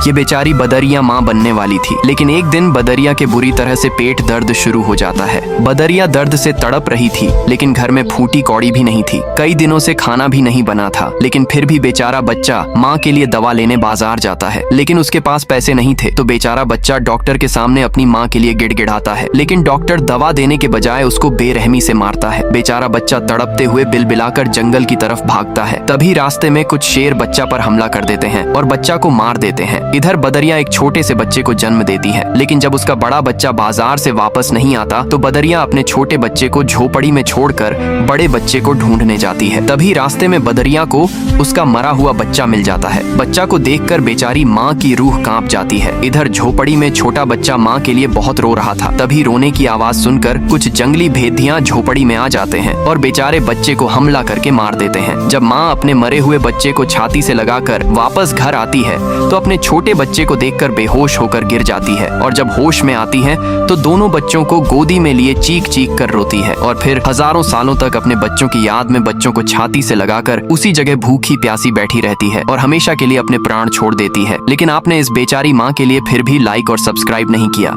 ये बेचारी बदरिया माँ बनने वाली थी। लेकिन एक दिन बदरिया के बुरी तरह से पेट दर्द शुरू हो जाता है। बदरिया दर्द से तड़प रही थी, लेकिन घर में फूटी कौड़ी भी नहीं थी। कई दिनों से खाना भी नहीं बना था। लेकिन फिर भी बेचारा बच्चा माँ के लिए दवा लेने बाजार जाता है, लेकिन उसके पास पैसे नहीं थे। तो बेचारा बच्चा डॉक्टर के सामने अपनी माँ के लिए गिड़गिड़ाता है, लेकिन डॉक्टर दवा देने के बजाय उसको बेरहमी से मारता है। बेचारा बच्चा तड़पते हुए बिलबिलाकर जंगल की तरफ भागता है। तभी रास्ते में कुछ शेर बच्चा पर हमला कर देते हैं और बच्चा को मार देते हैं। इधर बदरिया एक छोटे से बच्चे को जन्म देती है, लेकिन जब उसका बड़ा बच्चा बाजार से वापस नहीं आता तो बदरिया अपने छोटे बच्चे को झोपड़ी में छोड़कर बड़े बच्चे को ढूंढने जाती है। तभी रास्ते में बदरिया को उसका मरा हुआ बच्चा मिल जाता है। बच्चा को देखकर बेचारी माँ की रूह कांप जाती है। इधर झोपड़ी में छोटा बच्चा माँ के लिए बहुत रो रहा था। तभी रोने की आवाज सुनकर कुछ जंगली भेदियां झोपड़ी में आ जाते हैं और बेचारे बच्चे को हमला करके मार देते हैं। जब माँ अपने मरे हुए बच्चे को छाती से लगाकर वापस घर आती है तो अपने छोटे बच्चे को देखकर बेहोश होकर गिर जाती है, और जब होश में आती है तो दोनों बच्चों को गोदी में लिए चीख चीख कर रोती है और फिर हजारों सालों तक अपने बच्चों की याद में बच्चों को छाती से लगाकर उसी जगह भूखी प्यासी बैठी रहती है और हमेशा के लिए अपने प्राण छोड़ देती है। लेकिन आपने इस बेचारी माँ के लिए फिर भी लाइक और सब्सक्राइब नहीं किया।